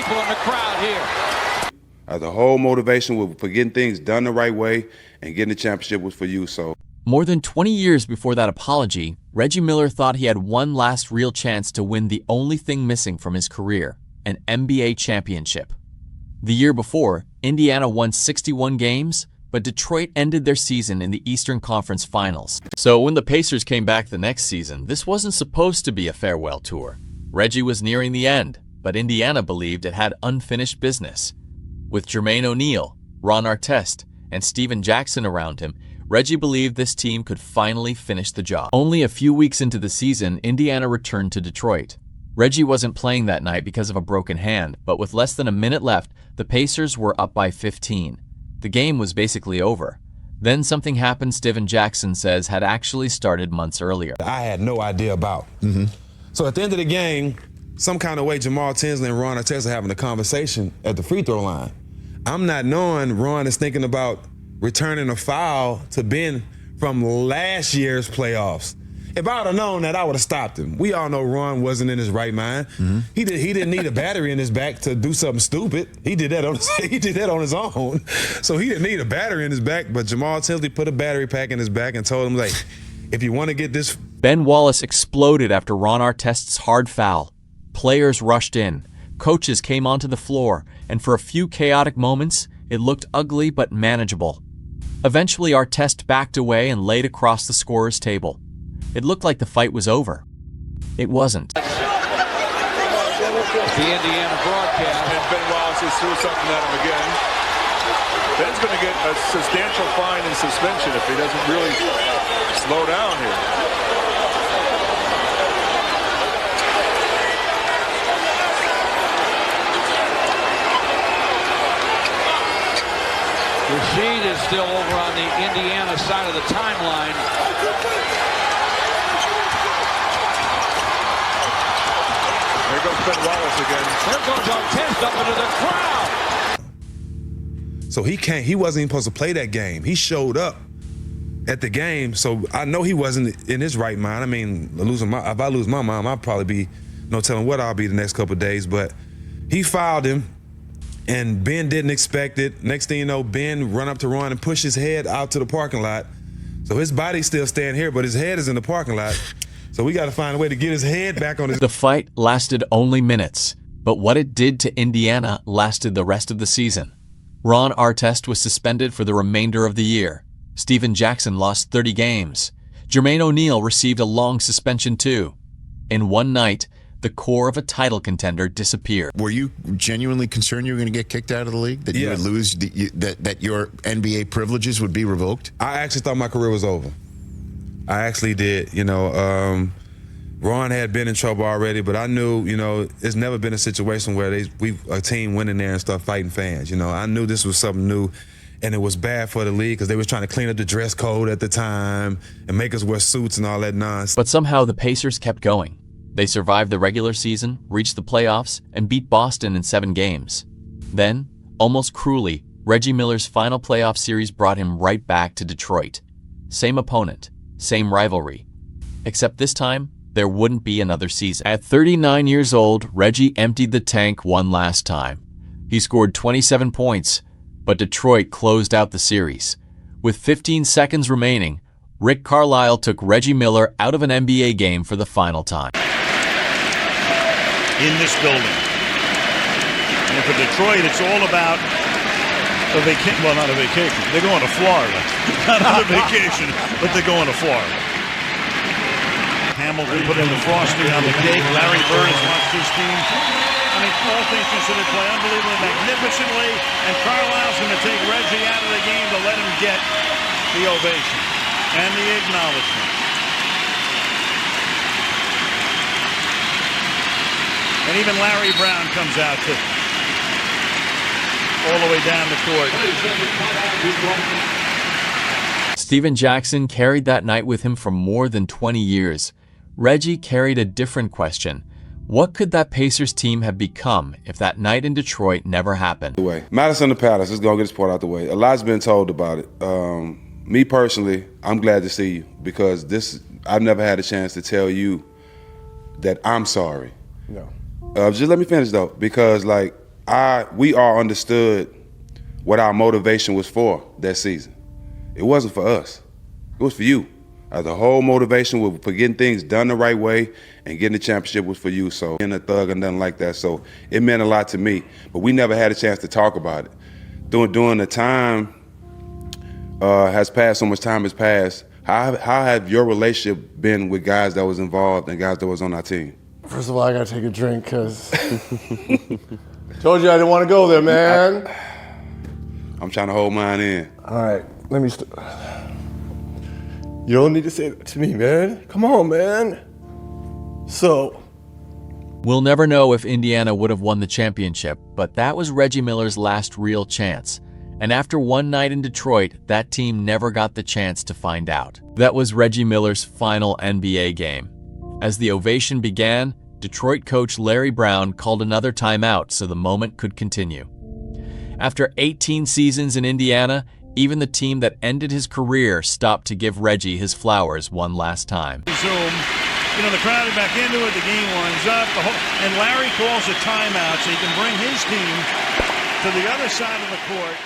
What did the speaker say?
people in the crowd here. The whole motivation for getting things done the right way and getting the championship was for you. So more than 20 years before that apology, Reggie Miller thought he had one last real chance to win the only thing missing from his career, an NBA championship. The year before, Indiana won 61 games, but Detroit ended their season in the Eastern Conference Finals. So when the Pacers came back the next season, this wasn't supposed to be a farewell tour. Reggie was nearing the end, but Indiana believed it had unfinished business. With Jermaine O'Neal, Ron Artest, and Stephen Jackson around him, Reggie believed this team could finally finish the job. Only a few weeks into the season, Indiana returned to Detroit. Reggie wasn't playing that night because of a broken hand, but with less than a minute left, the Pacers were up by 15. The game was basically over. Then something happened Stephen Jackson says had actually started months earlier. I had no idea about. So at the end of the game, some kind of way Jamal Tinsley and Ron Artest are having a conversation at the free throw line. I'm not knowing Ron is thinking about returning a foul to Ben from last year's playoffs. If I would have known that, I would have stopped him. We all know Ron wasn't in his right mind. He didn't need a battery in his back to do something stupid. He did that on his own. So he didn't need a battery in his back, but Jamal Tinsley put a battery pack in his back and told him, like, if you want to get this. Ben Wallace exploded after Ron Artest's hard foul. Players rushed in. Coaches came onto the floor, and for a few chaotic moments, it looked ugly but manageable. Eventually, Artest backed away and laid across the scorer's table. It looked like the fight was over. It wasn't. The Indiana broadcast. And Ben Wallace just threw something at him again. Ben's going to get a substantial fine and suspension if he doesn't really slow down here. Rasheed is still over on the Indiana side of the timeline. There goes Ben Wallace again. There goes Artest up into the crowd. So he wasn't even supposed to play that game. He showed up at the game, so I know he wasn't in his right mind. I mean, if I lose my mind, I'll probably be no telling what I'll be the next couple of days. But he fouled him, and Ben didn't expect it. Next thing you know, Ben run up to Ron and push his head out to the parking lot. So his body's still staying here, but his head is in the parking lot. So we got to find a way to get his head back on his. The fight lasted only minutes, but what it did to Indiana lasted the rest of the season. Ron Artest was suspended for the remainder of the year. Stephen Jackson lost 30 games. Jermaine O'Neal received a long suspension too. In one night, the core of a title contender disappeared. Were you genuinely concerned you were going to get kicked out of the league? That you would lose, that your NBA privileges would be revoked? I actually thought my career was over. I actually did. Ron had been in trouble already, but I knew, it's never been a situation where a team went in there and start fighting fans. I knew this was something new, and it was bad for the league because they was trying to clean up the dress code at the time and make us wear suits and all that nonsense. But somehow the Pacers kept going. They survived the regular season, reached the playoffs, and beat Boston in 7 games. Then, almost cruelly, Reggie Miller's final playoff series brought him right back to Detroit. Same opponent, same rivalry. Except this time, there wouldn't be another season. At 39 years old, Reggie emptied the tank one last time. He scored 27 points, but Detroit closed out the series. With 15 seconds remaining, Rick Carlisle took Reggie Miller out of an NBA game for the final time. In this building. And for Detroit, it's all about a vacation. Well, not a vacation. They're going to Florida. Not a vacation, but they're going to Florida. Hamilton put in the frosting on the cake. Larry Bird has watched his team. I mean, all things considered, play unbelievably magnificently. And Carlisle's going to take Reggie out of the game to let him get the ovation and the acknowledgement. And even Larry Brown comes out to all the way down the court. Stephen Jackson carried that night with him for more than 20 years. Reggie carried a different question. What could that Pacers team have become if that night in Detroit never happened? Malice and the Palace, let's go get this part out the way. A lot's been told about it. Me personally, I'm glad to see you because I've never had a chance to tell you that I'm sorry. No. Just let me finish though, because we all understood what our motivation was for that season. It wasn't for us. It was for you. The whole motivation was for getting things done the right way, and getting the championship was for you. So, being a thug or nothing like that. So it meant a lot to me. But we never had a chance to talk about it. During the time has passed, so much time has passed, how have your relationship been with guys that was involved and guys that was on our team? First of all, I gotta take a drink because told you I didn't want to go there, man. I'm trying to hold mine in. All right, let me. You don't need to say that to me, man. Come on, man. So. We'll never know if Indiana would have won the championship, but that was Reggie Miller's last real chance. And after one night in Detroit, that team never got the chance to find out. That was Reggie Miller's final NBA game. As the ovation began, Detroit coach Larry Brown called another timeout so the moment could continue. After 18 seasons in Indiana, even the team that ended his career stopped to give Reggie his flowers one last time. Zoom. You know, the crowd is back into it, the game winds up, and Larry calls a timeout so he can bring his team to the other side of the court.